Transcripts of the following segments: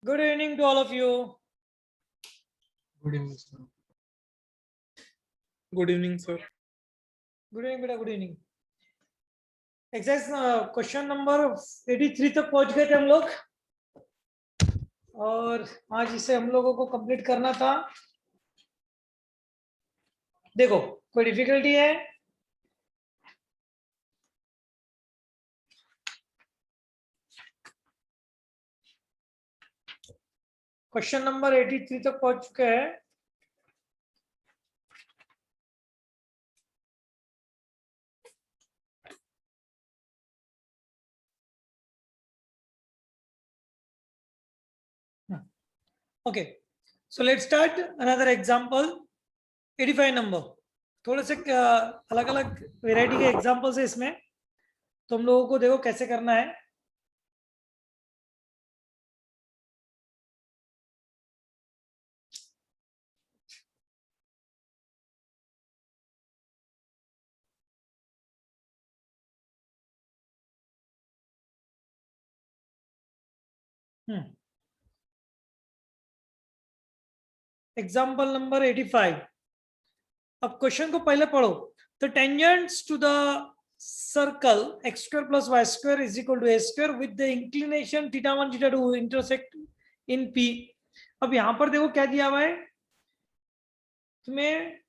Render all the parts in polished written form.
Good evening to all of you. Good evening, sir. Good evening, sir. Good evening, बेटा. Good evening. Exercise question number 83 तक पहुंच गए थे हम लोग और आज इसे हम लोगों को कंप्लीट करना था. देखो कोई डिफिकल्टी है? क्वेश्चन नंबर 83 तक पहुंच चुके हैं. Okay, so let's start another example. 85 number. थोड़े से अलग अलग वेराइटी के एग्जांपल्स है इसमें, तो हम लोगों को देखो कैसे करना है. Example number 85. अब क्वेश्चन को पहले पढ़ो. The tangents to the circle x square plus y square is equal to a square with the inclination theta 1 theta 2 intersect in P. अब यहां पर देखो क्या दिया हुआ है तुम्हें.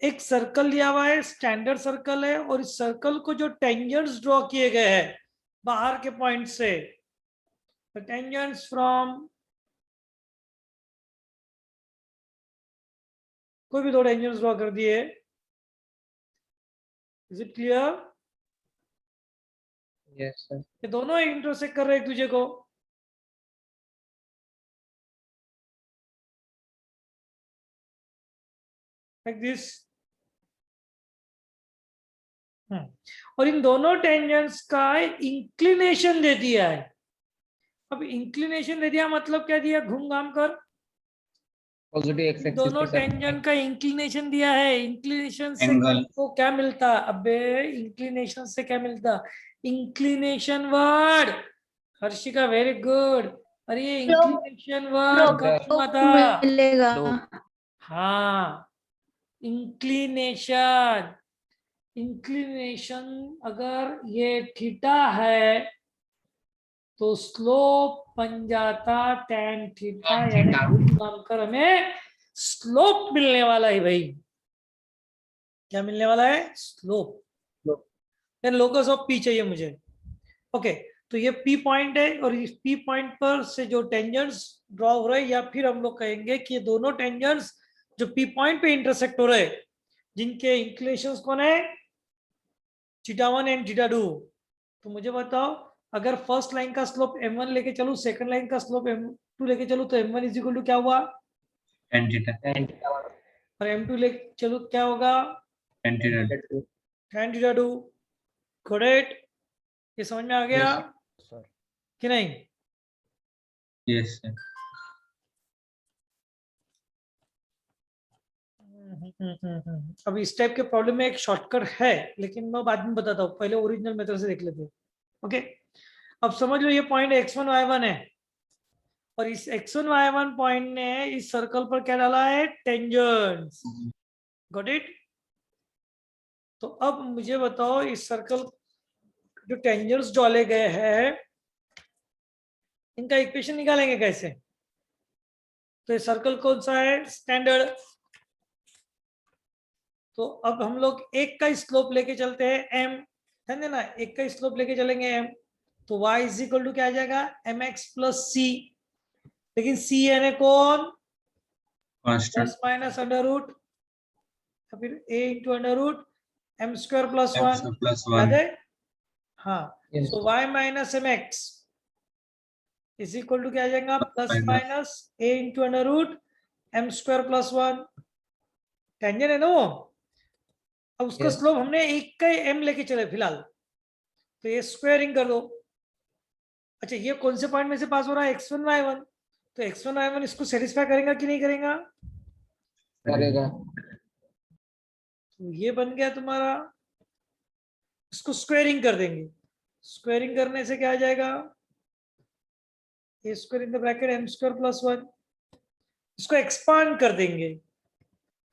एक सर्कल दिया हुआ है, स्टैंडर्ड सर्कल है, और इस सर्कल को जो टेंजेंट्स ड्रॉ किए गए हैं बाहर के पॉइंट से, द टेंजेंट्स फ्रॉम कोई भी दो टेंजेंट्स ड्रॉ कर दिए. Is it clear? Yes, sir. ये दोनों इंटरसेक्ट कर रहे हैं एक दूसरे को. Like this. और इन दोनों टेंजेंट्स का इंक्लिनेशन दे दिया है. अब इंक्लिनेशन दे दिया मतलब क्या दिया? घूम घाम कर Positive x axis दोनों के साथ टेंजेंट का इंक्लिनेशन दिया है. इंक्लिनेशन से Angle. को क्या मिलता? अबे इंक्लिनेशन से क्या मिलता? Inclination word. Harshika very good. अरे ये इंक्लिनेशन वर्ड कब हुआ था? मिलेगा. हाँ, इंक्लिनेशन. इंक्लिनेशन अगर ये थीटा है तो स्लोप बन जाता tan थीटा, यानी घूम कर हमें स्लोप मिलने वाला है भाई. क्या मिलने वाला है? Slope. Then locus of P चाहिए मुझे. ओके, तो ये P पॉइंट है और इस P पॉइंट पर से जो टेंजेंट्स ड्रॉ हो रहे हैं, या फिर हम लोग कहेंगे कि ये दोनों टेंजेंट्स जो P पॉइंट पे इंटरसेक्ट हो रहे हैं, जिनके इंक्लिनेशंस कौन है? Theta 1 and theta 2. तो मुझे बताओ, अगर फर्स्ट लाइन का स्लोप m1 लेके चलूं, सेकंड लाइन का स्लोप m2 लेके चलूं, तो m1 इज इक्वल टू क्या हुआ? tan theta. और m2 लेके चलूं क्या होगा? Tan theta. tan theta 2. Correct? ये समझ में आ गया कि नहीं? Yes, sir. अब इस टाइप के प्रॉब्लम में एक शॉर्टकट है, लेकिन मैं बाद में बताता हूँ. पहले ओरिजिनल मेथड से देख लेते हैं. ओके, अब समझ लो ये पॉइंट x1 y1 है, और इस x1 y1 पॉइंट ने इस सर्कल पर क्या डाला है? टेंजेंट्स. Got it? तो अब मुझे बताओ, इस सर्कल जो टेंजेंट्स डाले गए हैं, इनका इक्वेशन निकालेंगे कैसे? तो ये सर्कल कौन सा है? स्टैंडर्ड. तो अब हम लोग एक का स्लोप लेके चलते हैं m, समझे ना? एक का स्लोप लेके चलेंगे m, तो y इज इक्वल टू क्या आ जाएगा? mx plus c. लेकिन c यानी कौन? Constant. Plus minus under root, या फिर a into under root m square plus M one. square plus याद 1. है? हाँ. Yes. So y minus mx is equal to क्या आ जाएगा? Plus minus. Minus a into under root m square plus one. Tangent है ना वो. अब उसका Yes. स्लोप हमने एक का m लेके चले फिलहाल, तो ये स्क्वायरिंग कर दो. अच्छा, ये कौन से पॉइंट में से पास हो रहा है? x1 y1. तो x1 y1 इसको सेटिस्फाई करेगा कि नहीं करेगा? करेगा. तो ये बन गया तुम्हारा. इसको स्क्वायरिंग कर देंगे. स्क्वायरिंग करने से क्या आ जाएगा? A square in the bracket M square plus 1, इसको एक्सपांड कर देंगे,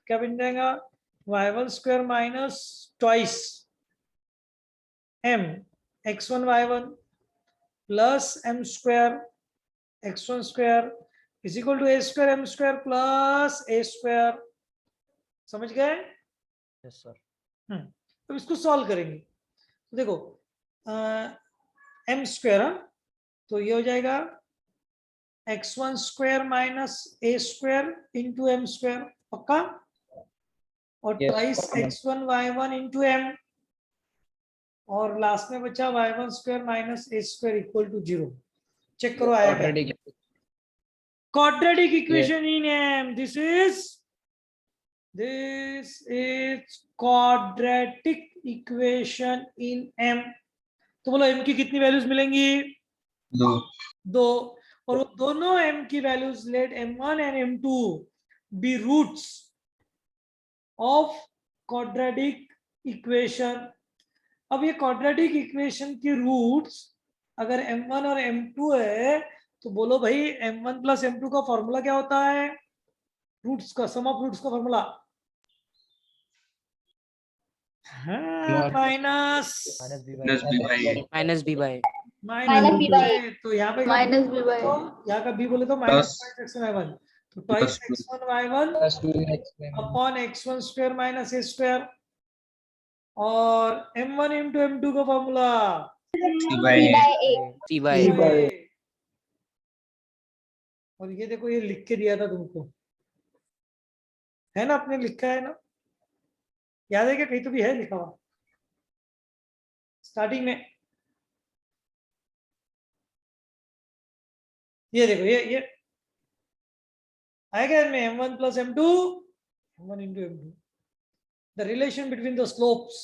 क्या बन जाएगा, y1 square minus twice m x1 y1 plus m square x1 square is equal to a square m square plus a square. समझ गए? Yes sir. तो इसको सॉल्व करेंगे तो देखो m स्क्वायर, तो ये हो जाएगा x1 square minus a square into m square, पक्का, और Yes, ट्वाइस पक्का। x1 y1 इंटू m, और लास्ट में बचा y1 square minus a square equal to 0। Check करो आया क्या? Quadratic equation in M. This is quadratic equation in M. तो बोलो M की कितनी वैल्यूज मिलेंगी? 2। और वो दोनों M की values let M1 and M2 be roots of quadratic equation। अब ये quadratic equation की रूट्स अगर M1 और M2 है तो बोलो भाई M1 प्लस M2 का फॉर्मूला क्या होता है? रूट्स का सम ऑफ रूट्स का formula minus minus b by तो यहाँ पे माइनस बी बाय यहाँ का b बोले तो माइनस x1 y1, तो twice x1 y1 upon x1 square minus a square, और m1 इंटू m2 का फॉर्मूला सी बाय और ये देखो ये लिख के दिया था तुमको, है ना, आपने लिखा है ना, याद है क्या? कहीं तो भी है लिखा हुआ स्टार्टिंग में। ये देखो ये आएगा इनमें m1 plus m2 m1 into m2, the relation between the slopes.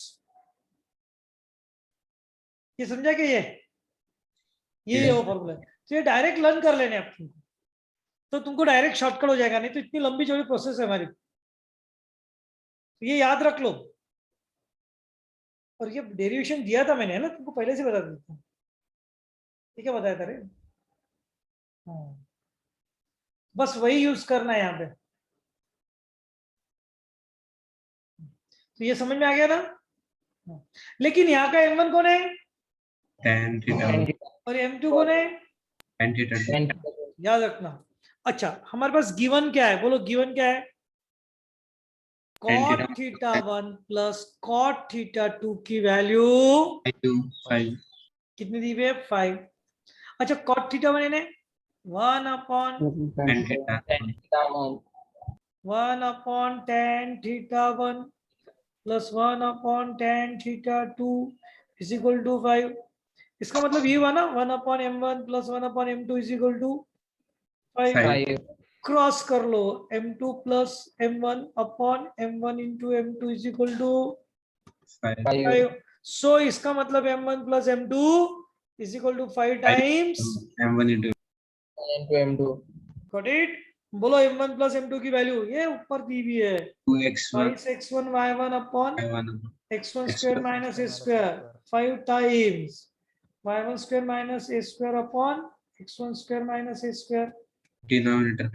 ये समझा कि ये वो फॉर्मूला है, तो ये डायरेक्ट लर्न कर लेने आप तुमको, तो तुमको डायरेक्ट शॉर्टकट हो जाएगा, नहीं तो इतनी लंबी चौड़ी प्रोसेस है हमारी, तो ये याद रख लो। और ये डेरिवेशन दिया था मैंने, है ना, तुमको पहले से बता देता हूँ, ठीक है, बताया था रे। हाँ, बस वही यूज करना है यहाँ पे। तो ये समझ में आ गया ना? हाँ। लेकिन यहाँ का m1 कौन है tan theta और m2 कौन है? tan theta याद रखना। अच्छा, हमारे पास गिवन क्या है? बोलो गिवन क्या है? cot theta 1 plus cot theta 2 की वैल्यू 5 कितनी दी हुई है? 5। अच्छा, cot थीटा 1 है 1 upon tan theta 1 upon tan theta 1 plus 1 upon tan theta 2 is equal to 5। इसका मतलब ये हुआ ना 1 upon m1 plus 1 upon m2 is equal to 5। Cross कर लो, m2 plus m1 upon m1 into m2 is equal to 5। So इसका मतलब m1 plus m2 is equal to 5 times m1 into m2 got it. बोलो m1 plus m2 की value ये ऊपर दी हुई है 2x1 5x1 y1 upon y1 x1 square minus a square 5 times y1 square minus a square upon x1 square minus a square. denominator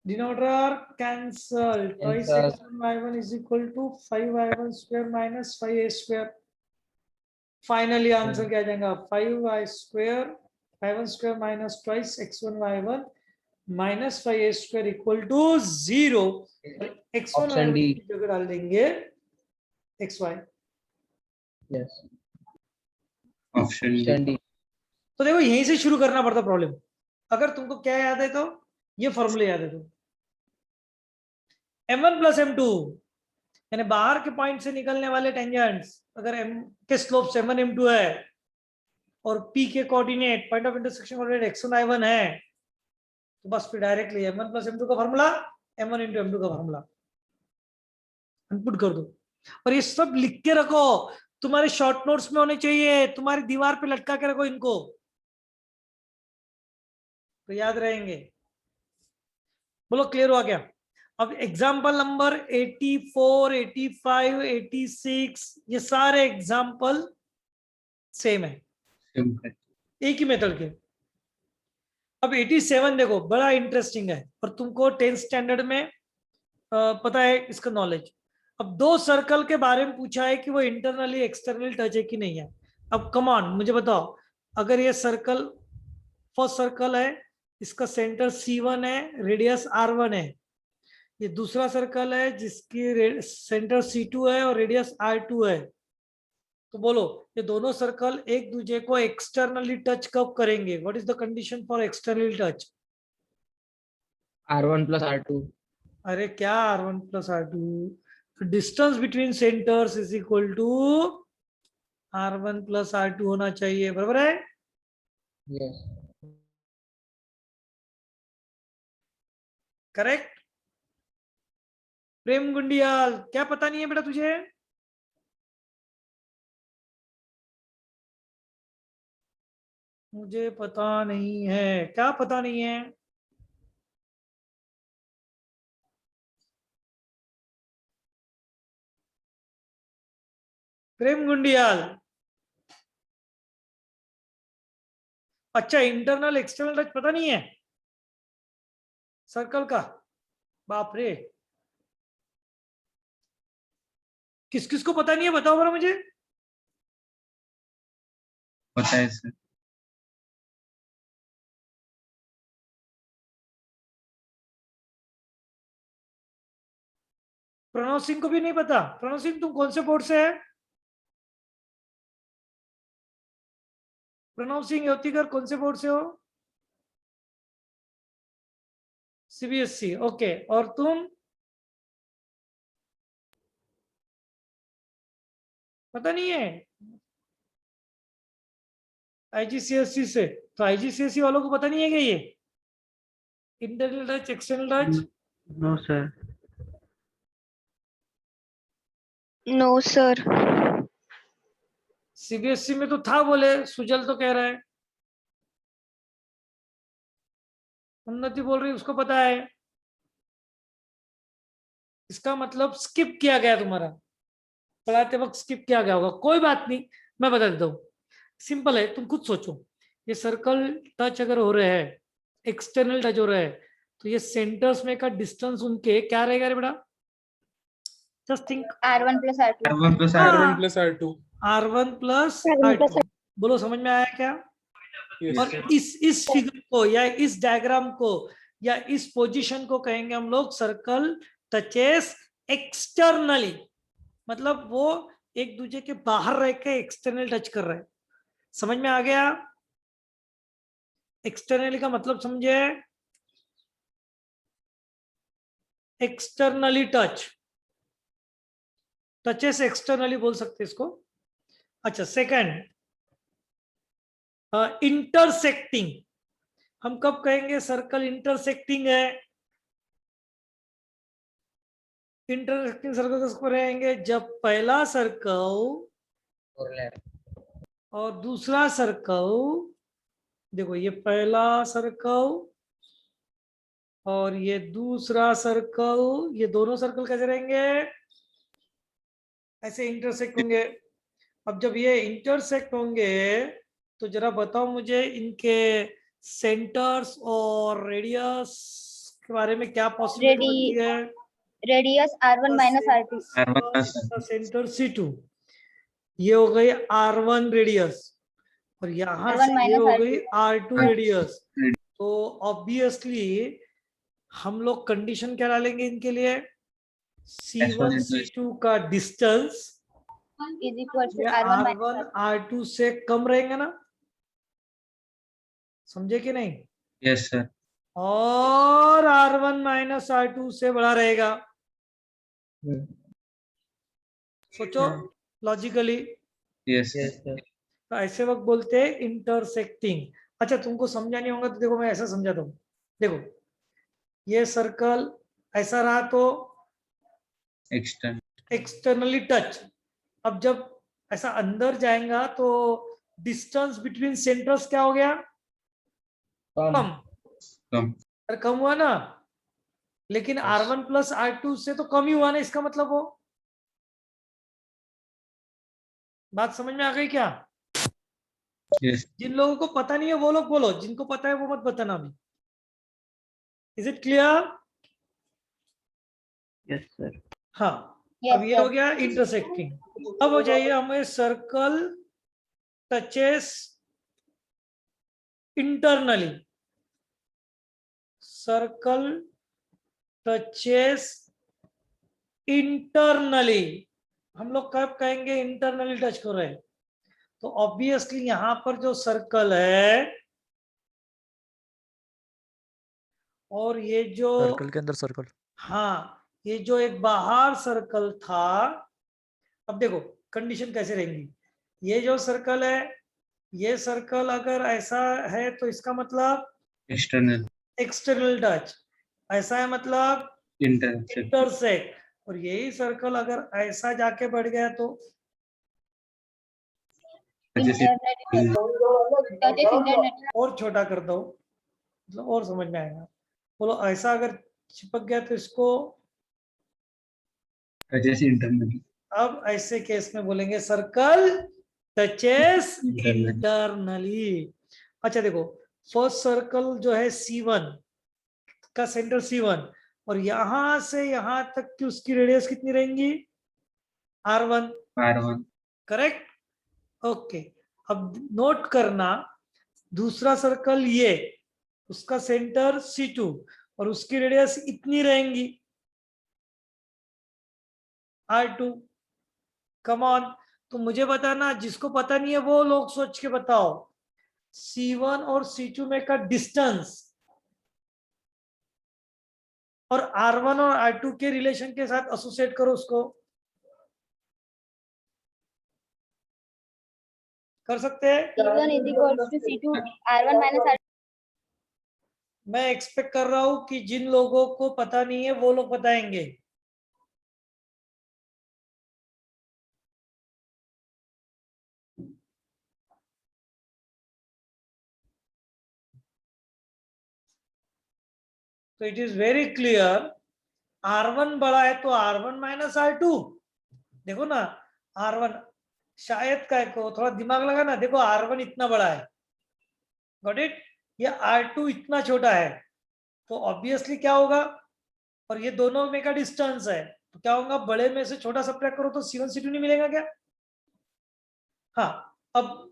Denominator cancel. Twice x1 y1 is equal to 5y1 square minus 5a square. Finally answer क्या आ जाएगा? 5y square 5y1 square minus twice x1 y1 minus 5a square equal to 0. x1 Option D. की जगह डाल देंगे xy। Yes option D तो देखो यहीं से शुरू करना पड़ता प्रॉब्लम। अगर तुमको क्या याद है तो ये फॉर्मूले याद है तो m1 प्लस m2 यानी बाहर के पॉइंट से निकलने वाले टेंजेंट्स अगर m के स्लोप m1 m2 है और p के coordinate point of intersection coordinate x1 y1 है तो बस फिर डायरेक्टली m1 प्लस m2 का फॉर्मूला m1 इंटू m2 का फॉर्मूला इनपुट कर दो और ये सब लिख के रखो, तुम्हारे शॉर्ट नोट्स में होने चाहिए, तुम्हारी दीवार पे लटका के रखो इनको तो याद रहेंगे। बोलो क्लियर हुआ क्या? अब एग्जाम्पल नंबर 84, 85, 86 ये सारे एग्जाम्पल सेम है, एक ही मेथड के। अब 87 देखो बड़ा इंटरेस्टिंग है और तुमको 10th स्टैंडर्ड में पता है इसका नॉलेज। अब दो सर्कल के बारे में पूछा है कि वो इंटरनली एक्सटर्नल टच है कि नहीं है। अब कमान मुझे बताओ, अगर ये सर्कल फर्स्ट सर्कल है, इसका सेंटर C1 है, रेडियस R1 है। ये दूसरा सर्कल है जिसकी सेंटर C2 है और रेडियस R2 है। तो बोलो ये दोनों सर्कल एक दूसरे को एक्सटर्नली टच कब करेंगे? What is the condition for externally touch? R1 plus R2. अरे क्या R1 plus R2? Distance between centres is equal to R1 plus R2 होना चाहिए, बराबर है? Yes. करेक्ट। प्रेम गुंडियाल, क्या पता नहीं है बेटा तुझे? मुझे पता नहीं है, क्या पता नहीं है? प्रेम गुंडियाल, अच्छा इंटरनल एक्सटर्नल टच पता नहीं है सर्कल का? बाप रे, किस किस को पता नहीं है बताओ बरा मुझे। पता है सर। प्रणव सिंह को भी नहीं पता? प्रणव सिंह तुम कौन से बोर्ड से है? प्रणव सिंह योतीकर कौन से बोर्ड से हो? CBSE, okay. और तुम? पता नहीं है? IGCSE से? तो IGCSE वालों को पता नहीं है क्या ये internal touch external touch? No sir. No sir. CBSE में तो था, बोले सुजल तो कह रहा है। उन्नति बोल रही उसको पता है। इसका मतलब स्किप किया गया, तुम्हारा पढ़ाते वक्त स्किप किया गया होगा। कोई बात नहीं, मैं बता देता हूँ। सिंपल है, तुम खुद सोचो। ये सर्कल टच अगर हो रहे हैं, एक्सटर्नल टच हो रहा है, तो ये सेंटर्स में का डिस्टेंस उनके क्या रहेगा रे बेटा? Just think. R1 plus R2। R1 plus R1 R2। plus R2। R1 plus R1 plus R2। बोलो समझ में आया क्या? Yes, और sir. इस फिगर को या इस डायग्राम को या इस पोजीशन को कहेंगे हम लोग सर्कल टचेस एक्सटर्नली। मतलब वो एक दूसरे के बाहर रह के एक्सटर्नल टच कर रहे हैं। समझ में आ गया? एक्सटर्नली का मतलब समझे? एक्सटर्नली टच, टचेस एक्सटर्नली बोल सकते इसको। अच्छा सेकंड, इंटरसेक्टिंग। हम कब कहेंगे सर्कल इंटरसेक्टिंग है? इंटरसेक्टिंग सर्कल किसको रहेंगे? जब पहला सर्कल और दूसरा सर्कल, देखो ये पहला सर्कल और ये दूसरा सर्कल, ये दोनों सर्कल कैसे रहेंगे? ऐसे इंटरसेक्ट होंगे। अब जब ये इंटरसेक्ट होंगे तो जरा बताओ मुझे इनके सेंटर्स और रेडियस के बारे में क्या पॉसिबिलिटी बनती है? Radius R1 minus R2। R1 plus centre C2, ये हो गई R1 रेडियस और यहाँ R1 से ये minus हो R2। गई R2 रेडियस। तो ऑब्वियसली हम लोग कंडीशन क्या डालेंगे इनके लिए? C1 C2 का डिस्टेंस is equal to ये R1 minus R1 R2। R2 से कम रहेंगे ना? समझे कि नहीं? Yes sir. और R1 माइनस R2 से बड़ा रहेगा। सोचो logically. Yes sir. Yes, sir. तो ऐसे वक्त बोलते हैं इंटरसेक्टिंग। अच्छा तुमको समझा नहीं होगा तो देखो मैं ऐसा समझाता हूँ। देखो ये सर्कल ऐसा रहा तो External. Externally touch. अब जब ऐसा अंदर जाएगा तो डिस्टेंस बिटवीन सेंटर्स क्या हो गया? कम। Come. अरे कम हुआ ना, लेकिन Yes. R1 प्लस R2 से तो कम ही हुआ ना, इसका मतलब वो बात समझ में आ गई क्या? Yes. जिन लोगों को पता नहीं है वो लोग बोलो, जिनको पता है वो मत बताना अभी। Is it clear? Yes, sir. हाँ, Yes, अब ये sir. हो गया इंटरसेक्टिंग। अब हो जाइए हमें circle touches internally. Circle touches internally, हम लोग कब कहेंगे इंटरनली टच कर रहे हैं? तो ऑब्वियसली यहां पर जो सर्कल है और ये जो सर्कल के अंदर सर्कल, हाँ, ये जो एक बाहर सर्कल था, अब देखो कंडीशन कैसे रहेंगी। ये जो सर्कल है, ये सर्कल अगर ऐसा है तो इसका मतलब External. एक्सटर्नल टच, ऐसा है मतलब Intersect. इंटरसेक्ट। और यही सर्कल अगर ऐसा जाके बढ़ गया तो Touches Internally. Touches internally. और छोटा कर दो, मतलब और समझ में आएगा। बोलो ऐसा अगर चिपक गया तो इसको, touches internally. अब ऐसे केस में बोलेंगे सर्कल टचेस Internally. इंटरनली। अच्छा देखो, फर्स्ट सर्कल जो है C1 का सेंटर C1, और यहां से यहां तक की उसकी रेडियस कितनी रहेंगी? R1, R1. करेक्ट? ओके, अब नोट करना, दूसरा सर्कल ये, उसका सेंटर C2 और उसकी रेडियस इतनी रहेंगी R2। कम ऑन, तो मुझे बताना, जिसको पता नहीं है वो लोग सोच के बताओ, C1 और C2 में का डिस्टेंस और R1 और R2 के रिलेशन के साथ एसोसिएट करो उसको। कर सकते हैं? C1 is equals to C2 R1 minus R2. मैं एक्सपेक्ट कर रहा हूं कि जिन लोगों को पता नहीं है वो लोग बताएंगे। तो it is very clear, R1 बड़ा है तो R1 माइनस R2। देखो ना, R1 शायद का को थोड़ा दिमाग लगा ना, देखो R1 इतना बड़ा है, गॉट इट? ये R2 इतना छोटा है, तो ऑब्वियसली क्या होगा, और ये दोनों में का डिस्टेंस है, तो क्या होगा, बड़े में से छोटा सब्ट्रैक्ट करो तो C1 C2 नहीं मिलेगा क्या? हाँ, अब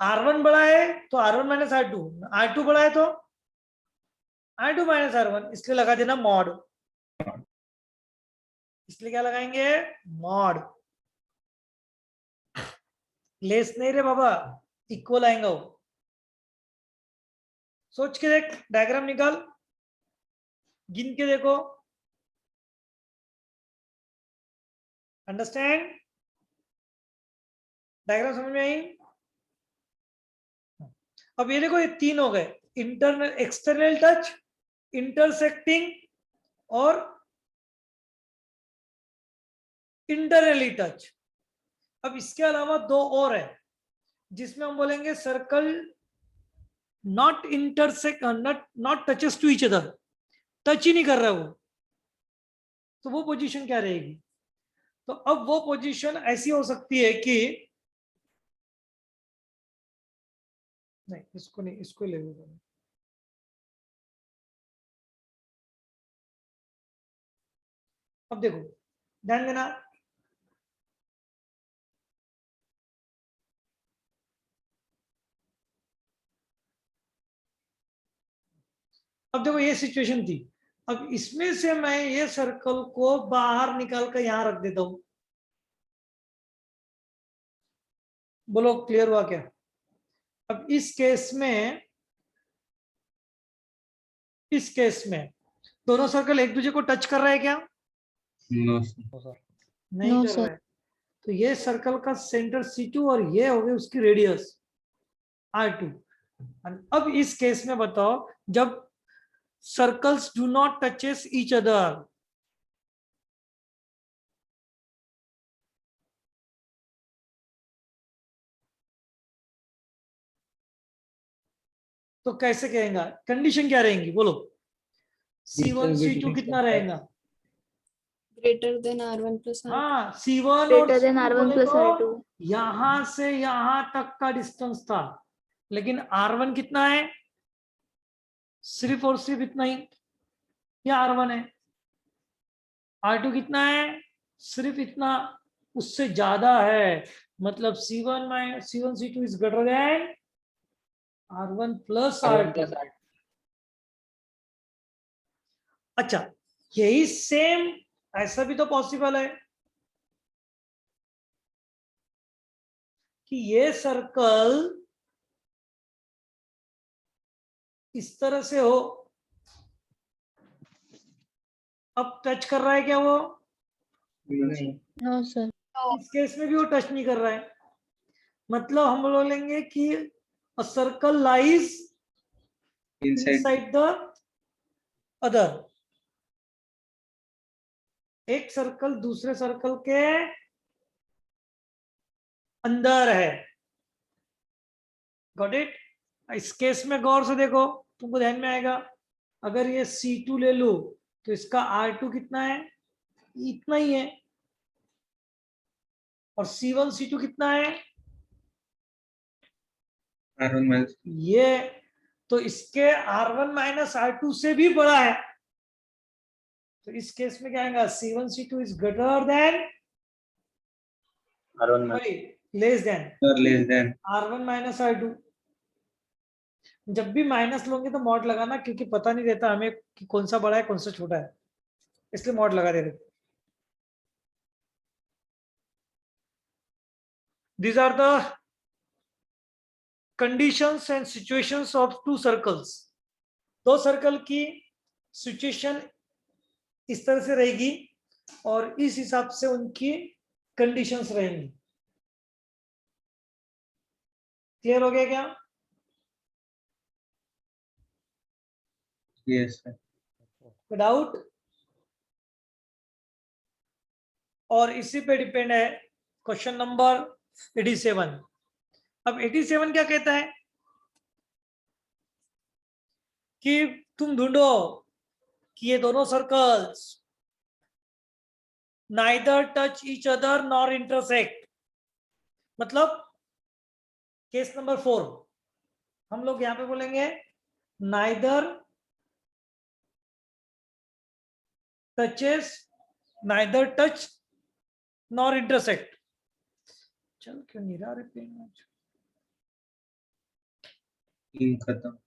R1 बड़ा है तो R1 माइनस R2, R2 बड़ा है तो R2 माइनस R1, इसलिए लगा देना मॉड। इसलिए क्या लगाएंगे? मॉड। लेस नहीं रे बाबा, इक्वल आएगा वो। सोच के देख, डायग्राम निकाल, गिन के देखो, अंडरस्टैंड? डायग्राम समझ में आई? अब ये देखो, ये तीन हो गए, इंटरनल एक्सटर्नल टच, इंटरसेक्टिंग और इंटरनली टच। अब इसके अलावा दो और है जिसमें हम बोलेंगे circle not intersect, not touches to each other, touch ही नहीं कर रहा वो, तो वो पोजीशन क्या रहेगी? तो अब वो पोजीशन ऐसी हो सकती है कि, नहीं इसको नहीं, इसको ले लो। अब देखो, ध्यान देना, अब देखो ये सिचुएशन थी, अब इसमें से मैं ये सर्कल को बाहर निकाल कर यहां रख देता हूं। बोलो क्लियर हुआ क्या? अब इस केस में, इस केस में दोनों सर्कल एक दूसरे को टच कर रहे हैं क्या? No, sir. नहीं No, कर sir. रहा है। तो ये सर्कल का सेंटर C2 और ये हो गई उसकी रेडियस R2। अब इस केस में बताओ, जब circles do not touches each other, तो कैसे कहेगा? कंडीशन क्या रहेंगी बोलो? C1 C2 कितना रहेगा? greater than R1 plus R2. हाँ C1 और Greater than C2 R1 बोले plus तो R2. यहां से यहां तक का डिस्टेंस था, लेकिन R1 कितना है, सिर्फ और सिर्फ इतना ही, या R1 है। R2 कितना है, सिर्फ इतना, उससे ज्यादा है, मतलब C1 C2 is greater than R1 plus R1 R2। plus R2. अच्छा, यही सेम ऐसा भी तो पॉसिबल है कि ये सर्कल इस तरह से हो, अब टच कर रहा है क्या वो, नहीं. No, sir. इस केस में भी वो टच नहीं कर रहा है, मतलब हम लोग लेंगे कि a circle lies Inside. Inside the other, एक सर्कल दूसरे सर्कल के अंदर है। Got it. इस केस में गौर से देखो, तुमको ध्यान में आएगा, अगर ये C2 ले लो तो इसका R2 कितना है, इतना ही है, और C1 C2 कितना है, R1 minus. ये, तो इसके R1 माइनस R2 से भी बड़ा है, तो इस केस में क्या आएगा, C1 C2 is greater than, R1 minus. Sorry less than Or less than. R1 minus R2। जब भी माइनस लोगे तो मॉड लगाना, क्योंकि पता नहीं रहता हमें कि कौन सा बड़ा है कौन सा छोटा है, इसलिए मॉड लगा दे रहे। These are the conditions and situations of two circles. दो सर्कल की सिचुएशन इस तरह से रहेगी और इस हिसाब से उनकी कंडीशंस रहेंगी। क्लियर हो गया क्या? Yes, sir. डाउट? और इसी पे डिपेंड है क्वेश्चन नंबर 87। अब 87 क्या कहता है कि तुम ढूंढो कि ये दोनों circles neither touch each other nor intersect, मतलब केस नंबर 4 हम लोग यहां पे बोलेंगे neither touches, neither touch nor intersect. चल क्यों नहीं रहा रे पेन आज? खत्म।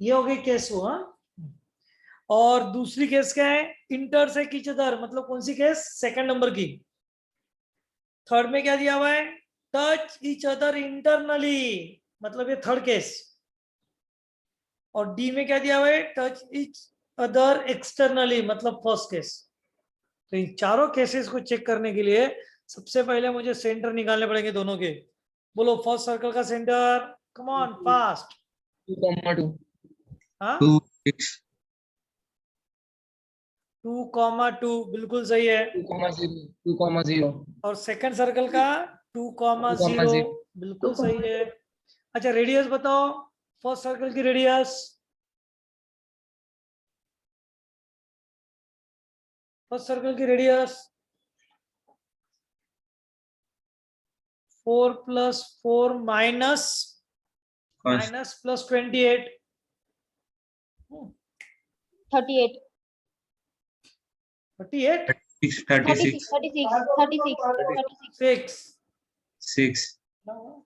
ये हो गई केस हुआ। और दूसरी केस क्या है, इंटरसेक्ट ईच अदर, मतलब कौन सी केस, सेकंड नंबर की। थर्ड में क्या दिया हुआ है, टच ईच अदर इंटरनली, मतलब ये थर्ड केस। और डी में क्या दिया हुआ है, टच ईच अदर एक्सटर्नली, मतलब फर्स्ट केस। तो इन चारों केसेस को चेक करने के लिए सबसे पहले मुझे सेंटर निकालने पड़ेंगे दोनों के। बोलो फर्स्ट सर्कल का सेंटर, कम ऑन फास्ट। 2,2. हाँ 2, 6. 2,2 बिल्कुल सही है। 2,0. 2,0. और सेकंड सर्कल का 2,0 बिल्कुल सही है। अच्छा रेडियस बताओ, फर्स्ट सर्कल की रेडियस, फर्स्ट सर्कल की radius 4 + 4 minus +28 38. 38 36. 6 6.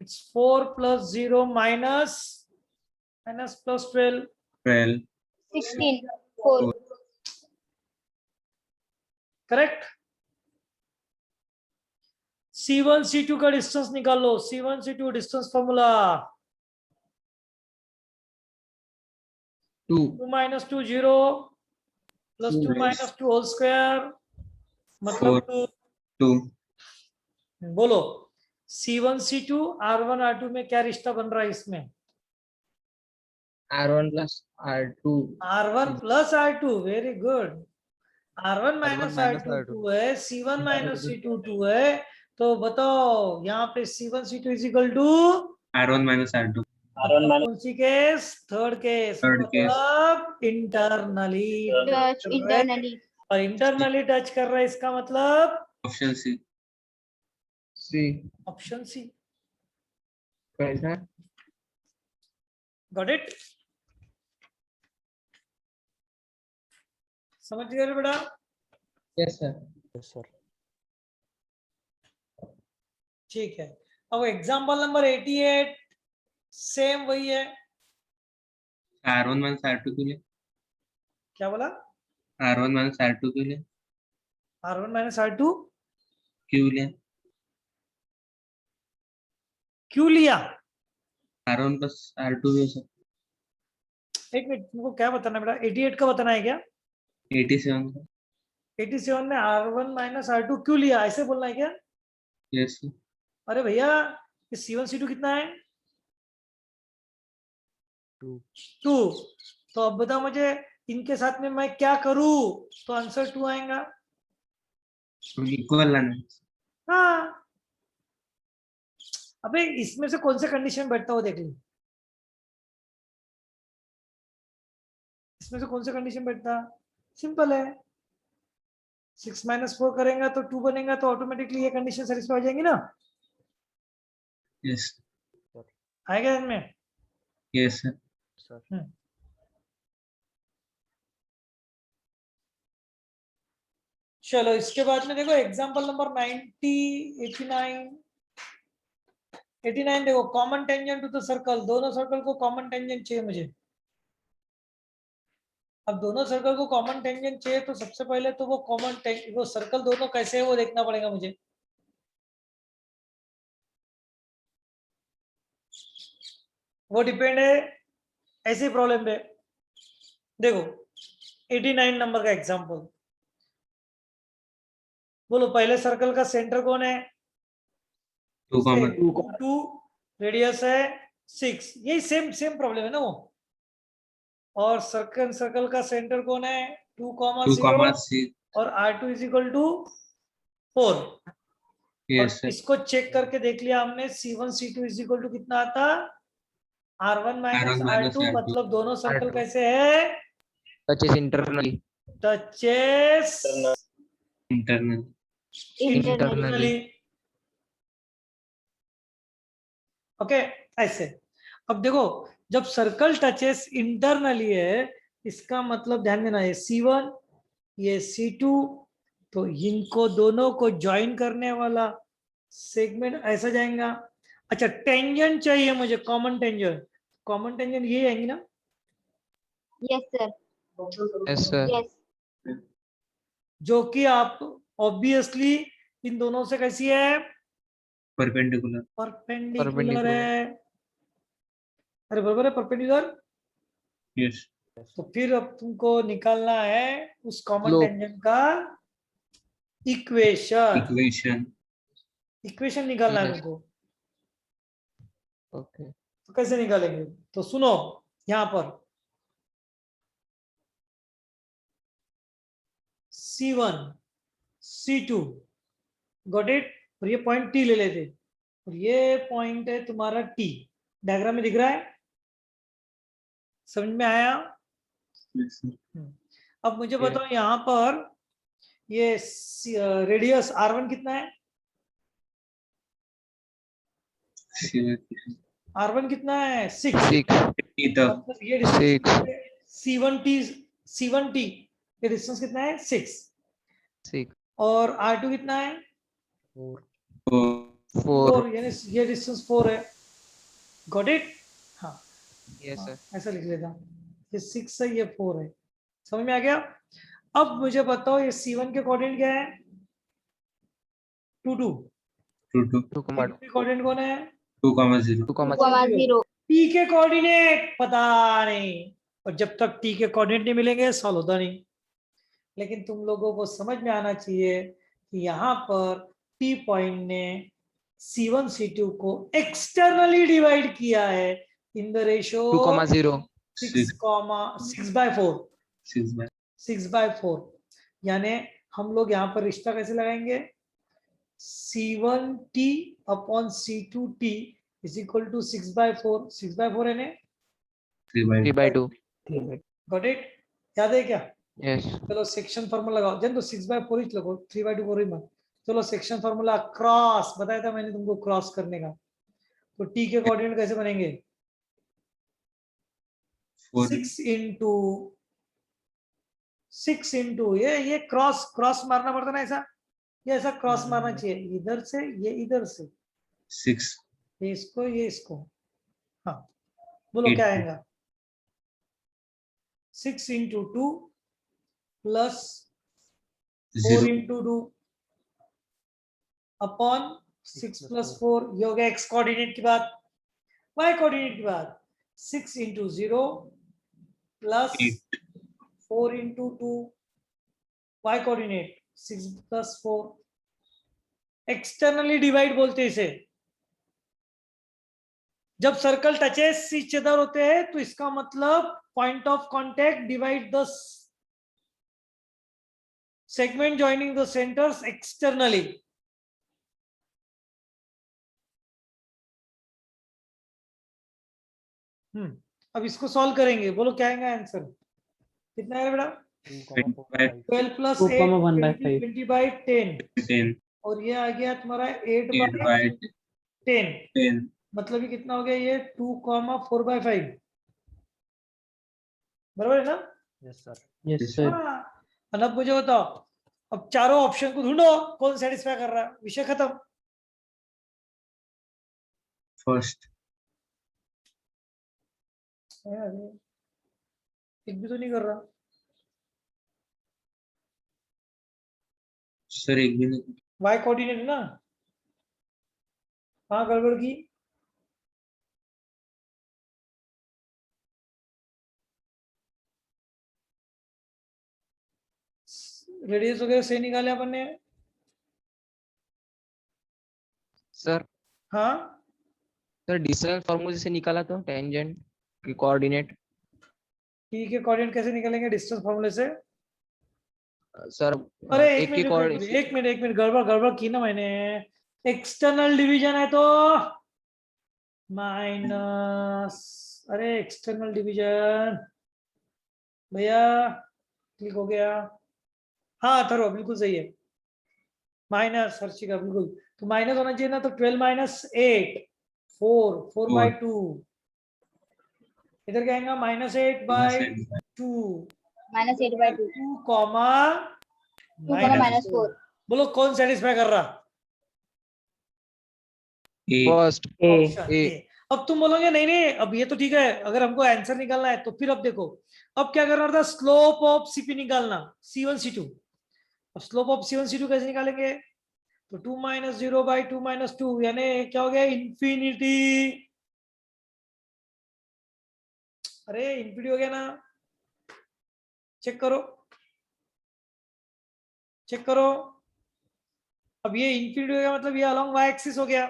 it's 4 + 0 minus +12 12. 16. 4. Correct. C1 C2 का डिस्टेंस निकाल लो, C1 C2 distance formula 2. 2 - 2 0 + 2 - 2 whole square, मतलब 2. बोलो C1 C2 R1 R2 में क्या रिश्ता बन रहा है इसमें, R1 plus R2. R1 + R2, very good. R1 - R2 2 है, C1 - C2 2 है, तो बताओ यहाँ पे C1 C2 = R1 minus R2. कौन सी केस? Third case, Third case. मतलब इंटरनली Touch internally. और इंटरनली टच कर रहा है, इसका मतलब Option C. C. Option C. कैसा? Got it? समझ गए रे बेटा? Yes, sir. ठीक है। अब एग्जांपल नंबर 88 सेम वही है। R1 minus R2 के लिए क्या बोला? R1 minus R2 के लिए R1 माइनस R2 क्यों लिया? क्यों लिया? R1 plus R2 भी हो सकता एक मिनट, तुमको क्या बताना है बेटा? 88 का बताना है क्या? है। 87 का 87 में R1 माइनस R2 क्यों लिया, ऐसे बोलना है क्या? yes sir. अरे भैया, ये C1 C2 कितना है? 2। तो अब बताओ मुझे, इनके साथ में मैं क्या करूं तो आंसर 2 आएगा? इक्वल लाना है। हाँ। अबे इसमें से कौन सा कंडीशन बैठता हो देख ली, इसमें से कौन सा कंडीशन बैठता? सिंपल है, 6 माइनस 4 करेंगे तो 2 बनेगा, तो ऑटोमेटिकली ये कंडीशन सेटिस्फाई हो जाएंगी ना? yes आएगा इनमें? yes sir. चलो इसके बाद में देखो एग्जांपल नंबर 90 89 देखो, common tangent to the circle. दोनों सर्कल को कॉमन टेंजेंट चाहिए मुझे। अब दोनों सर्कल को कॉमन टेंजेंट चाहिए तो सबसे पहले तो वो सर्कल दोनों कैसे है वो देखना पड़ेगा मुझे। वो डिपेंड है ऐसी प्रॉब्लम पे। देखो 89 नंबर का एग्जांपल, बोलो पहले सर्कल का सेंटर कौन है? 2, रेडियस है 6। यही सेम सेम प्रॉब्लम है ना वो। और सर्कल का सेंटर कौन है? 2, 0 6 और R2 is equal to 4। yes sir. इसको चेक करके देख लिया हमने, C1 C2 is equal to कितना आता? R1 minus R1 minus R2। R2. मतलब दोनों सर्कल R2. कैसे है? Touches internally. Touches Internal internally. Okay, ऐसे। अब देखो, जब सर्कल टचेस इंटरनली है, इसका मतलब ध्यान देना, ये C1 ये C2, तो इनको दोनों को ज्वाइन करने वाला सेगमेंट ऐसा जाएगा। अच्छा, टेंजेंट चाहिए मुझे, कॉमन टेंजेंट। कॉमन टेंजेंट ये आएंगी ना? Yes, sir. Yes, sir. Yes. जो कि आप ऑब्वियसली इन दोनों से कैसी है? perpendicular परपेंडिकुलर है। अरे बराबर है, परपेंडिकुलर। yes तो फिर अब तुमको निकालना है उस कॉमन Slope. टेंजेंट का इक्वेशन। equation इक्वेशन निकालना है Yes. तुमको। Okay. तो कैसे निकालेंगे? तो सुनो, यहां पर C1 C2 गॉट इट। और ये पॉइंट T ले लेते, और ये पॉइंट है तुम्हारा T। डायग्राम में दिख रहा है? समझ में आया? yes sir. अब मुझे Yeah. बताओ यहां पर ये रेडियस R1 कितना है? R1 कितना है? 6। 6. तक मतलब ये डिस्टेंस 6. C1T ये डिस्टेंस कितना है? 6। 6. और R2 कितना है? 4. 4, यानी ये डिस्टेंस 4 है। Got it? हाँ, Yes, sir. ऐसा लिख लेता, ये 6 है, ये 4 है। समझ में आ गया? अब मुझे बताओ ये C1 के कोऑर्डिनेट क्या है? 2 2। 2 2 2, comma के कोऑर्डिनेट कौन है? 2,0 2, comma 0. T के कोऑर्डिनेट पता नहीं, और जब तक T के कोऑर्डिनेट नहीं मिलेंगे सॉल्व होता नहीं। लेकिन तुम लोगों को समझ में आना चाहिए कि यहाँ पर T पॉइंट ने C1 C2 को एक्सटर्नली डिवाइड किया है in the ratio 2, comma 0. 6/4। 6 by 6/4 यानी हम लोग यहाँ पर रिश्ता कैसे लगाएंगे? C1T upon C2T is equal to 6/4. 6/4 यानी 3/2. Got it. याद है क्या? Yes. चलो सेक्शन फॉर्मूला लगाओ. जन तो 6/4 ही लगो, 3/2 करो ही मत. चलो सेक्शन फॉर्मूला क्रॉस बताया था मैंने तुमको क्रॉस करने का. तो टी के कोऑर्डिनेट कैसे बनेंगे? 6 इंटू ये क्रॉस क्रॉस मारना पड़ता ना ऐसा. ये ऐसा क्रॉस मारना चाहिए, इधर से ये इधर से. 6 ये इसको. हाँ बोलो क्या आएगा? 6 into 2 plus 4 0 into 2 upon 6 plus 4. ये हो गया एक्स कोऑर्डिनेट की बात. वाई कोऑर्डिनेट की बात 6 into 0 plus 4 into 2. Y coordinate 6 plus 4. Externally divide बोलते हैं इसे. जब सर्कल टचेस ईच अदर होते हैं तो इसका मतलब point of contact divide the segment joining the centres externally. अब इसको सॉल्व करेंगे. बोलो क्या आएगा आंसर? कितना है बेटा? 12 प्लस 8 20/10. 10 और ये आ गया तुम्हारा 8/10. 10 मतलब ये कितना हो गया? ये 2,4/5. बराबर है ना? Yes, sir. हाँ. अब मुझे बताओ, अब चारों ऑप्शन को ढूंढो कौन सेटिस्फाई कर रहा है. विषय खत्म. फर्स्ट. एक भी तो नहीं कर रहा. सर एक भी नहीं. वाई कोऑर्डिनेट है ना. हाँ गड़बड़ की. रेडियस वगैरह सही निकाले अपन ने. Sir, हाँ डिस्टेंस फॉर्मूले से निकाला तो टेंजेंट की कोऑर्डिनेट. ठीक है. कोऑर्डिनेट कैसे निकालेंगे डिस्टेंस फॉर्मूले से? सर अरे एक की कोऑर्डिनेट. एक मिनट गड़बड़ की ना मैंने. एक्सटर्नल डिवीजन है तो माइनस. अरे एक्सटर्नल डिवीजन भैया क्लिक हो गया. हाँ थरो बिल्कुल सही है. माइनस हर्षिका बिल्कुल. तो माइनस होना चाहिए ना. तो 12 माइनस 8 4/2. इधर क्या आएगा? -8/2. -8/2. 2 कॉमा -4. बोलो कौन सेटिस्फाई कर रहा? First option A. ए. अब तुम बोलोगे नहीं नहीं अब ये तो ठीक है. अगर हमको आंसर निकालना है तो फिर अब देखो. अब क्या करना था? स्लोप ऑफ सीपी निकालना. C1 C2. अब स्लोप ऑफ C1 C2 कैसे निकालेंगे? तो 2 - 0/2 - 2 यानी क्या हो गया? इंफिनिटी. अरे इंफिनिटी हो गया ना. चेक करो चेक करो. अब ये इंफिनिटी हो गया मतलब ये अलोंग वाई एक्सिस हो गया.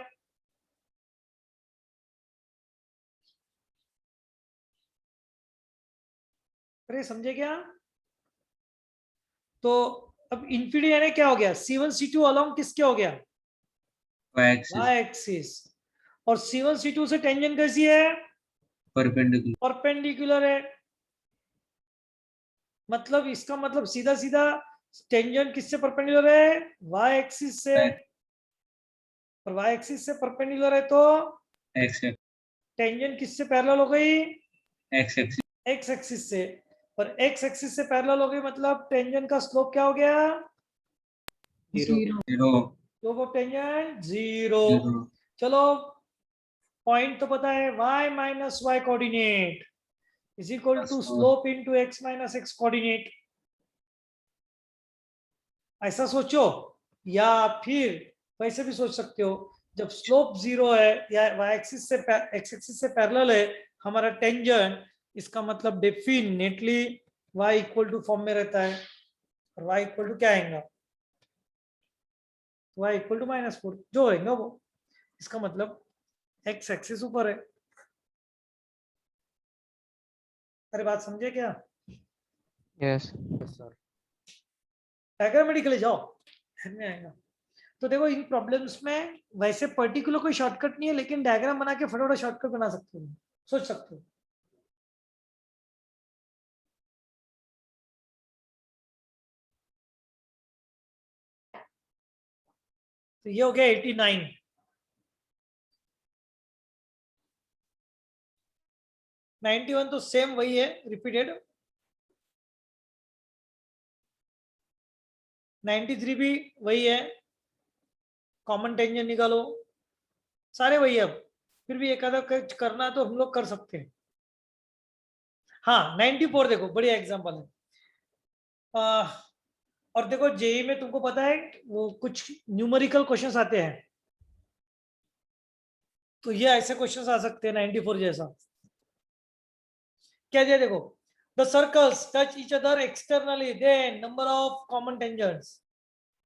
अरे समझे क्या? तो अब इंफिनिटी यानी क्या हो गया? C1 C2 अलोंग किसके हो गया? Y axis. और C1 C2 से टेंजेंट कैसी है? परपेंडिकुलर है. मतलब इसका मतलब सीधा सीधा टेंजेंट किससे परपेंडिकुलर है? वाई एक्सिस से. और वाई एक्सिस से परपेंडिकुलर है तो टेंजेंट किससे पैरेलल हो गई? एक्स एक्सिस से. और एक्स एक्सिस से पैरेलल हो गई मतलब टेंजेंट का स्लोप क्या हो गया? 0. Slope of tangent 0. चलो पॉइंट तो पता है. y minus y coordinate is equal to slope into x minus x coordinate. ऐसा सोचो या फिर वैसे भी सोच सकते हो. जब स्लोप 0 है या y एक्सिस से x एक्सिस से पैरेलल है हमारा टेंजेंट, इसका मतलब definitely y equal to form में रहता है. और y इक्वल टू क्या आएगा? y इक्वल टू -4 जो होगा वो. इसका मतलब x एक्सिस ऊपर है. अरे बात समझे क्या? यस. डायग्रामेटिकली जाओ में आएगा. तो देखो इन प्रॉब्लम्स में वैसे पर्टिकुलर कोई शॉर्टकट नहीं है, लेकिन डायग्राम बना के फटाफट शॉर्टकट बना सकते हो, सोच सकते हो। तो ये हो गया 89। 91 तो सेम वही है, रिपीटेड। 93 भी वही है, कॉमन टेंजेंट निकालो, सारे वही है। अब फिर भी एक आधा करना तो हम लोग कर सकते हैं। हाँ 94 देखो बढ़िया एग्जांपल है। और देखो जेई में तुमको पता है वो कुछ न्यूमेरिकल क्वेश्चंस आते हैं, तो ये ऐसे क्वेश्चंस आ सकते हैं 94 जैसा। क्या दिया देखो, the circles touch each other externally, then number of common tangents.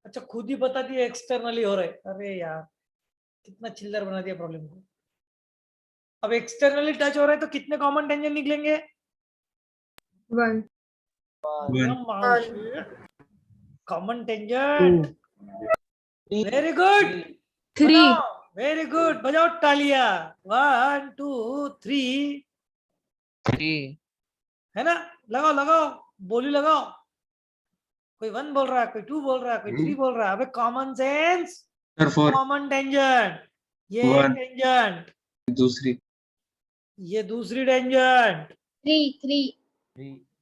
अच्छा खुद ही बता दिया एक्सटर्नली हो रहे, अरे यार कितना चिल्लर बना दिया प्रॉब्लम को। अब एक्सटर्नली टच हो रहा है तो कितने कॉमन टेंजेंट निकलेंगे? 1 common tangent, very good, 3 very good, बजाओ तालियां। 1 2 3, 3 है ना? लगाओ लगाओ, बोली लगाओ। कोई 1 बोल रहा है, कोई 2 बोल रहा है, कोई 3 बोल रहा है। अबे common sense, sir 4 common tangent, ये एक 1 टेंजेंट, दूसरी ये दूसरी टेंजेंट। 3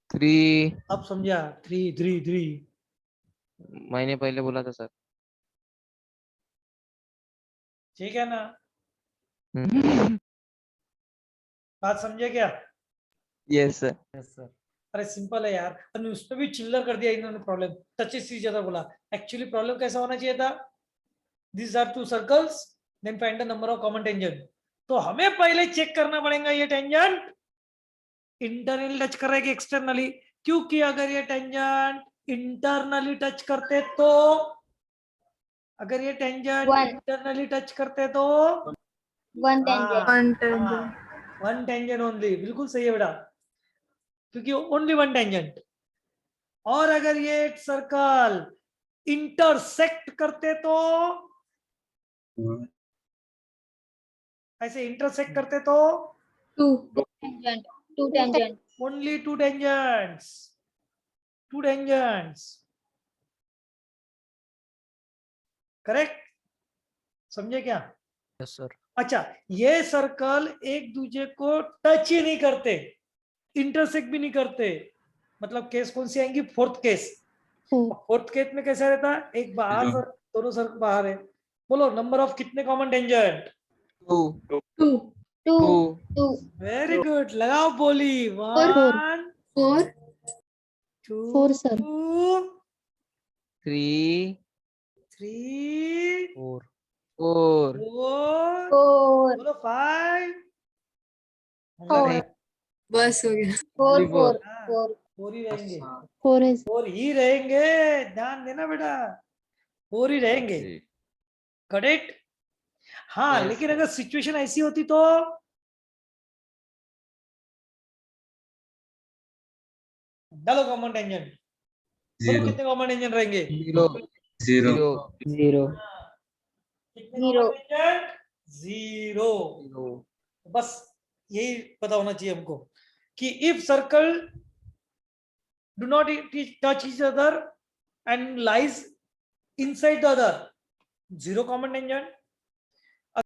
3 अब समझा? 3 3 3। मैंने पहले बोला था सर। ठीक है ना? बात समझे क्या? Yes sir. Yes sir. अरे सिंपल है यार, और उसमें भी चिल्लर कर दिया इन्होंने प्रॉब्लम, टचेस से ज्यादा बोला। एक्चुअली प्रॉब्लम कैसा होना चाहिए था, this are two circles, then find the number of common tangent. तो हमें पहले चेक करना पड़ेगा ये टेंजेंट इंटरनली टच कर रहा है कि एक्सटर्नली, क्योंकि अगर ये टेंजेंट इंटरनली टच करते तो, अगर ये टेंजेंट One. इंटरनली टच करते तो 1 tangent. 1 tangent. 1 टेंजेंट ओनली, बिल्कुल सही है बेटा, क्योंकि ओनली 1 टेंजेंट। और अगर ये सर्कल इंटरसेक्ट करते तो, ऐसे इंटरसेक्ट करते तो 2 Tangent. 2 tangent. Only 2 tangents, 2 tangents, correct? समझे क्या? Yes sir. अच्छा ये सर्कल एक दूसरे को टच ही नहीं करते, इंटरसेक्ट भी नहीं करते, मतलब केस कौन सी आएंगी? Fourth case. फोर्थ केस में कैसा रहता है, एक बाहर Zero. सर, दोनों सर्कल बाहर है। बोलो नंबर ऑफ कितने कॉमन टेंजेंट? 2 2 2 2 वेरी गुड, लगाओ बोली। 1 4 2 sir. 3 3 4 4 4 बोलो 5 बस हो गया। 4 4 हाँ, 4 4 ही रहेंगे, 4 is 4 ही रहेंगे, ध्यान देना बेटा, 4 ही रहेंगे, करेक्ट? हाँ Yes. लेकिन अगर सिचुएशन ऐसी होती तो डालो कॉमन टेंजेंट, बोलो 0 कितने कॉमन टेंजेंट रहेंगे? 0 0 0 कितने Zero. Common tangent? 0। 0 बस यही पता होना चाहिए हमको कि if circle do not touch each other and lies inside the other, 0 common tangent.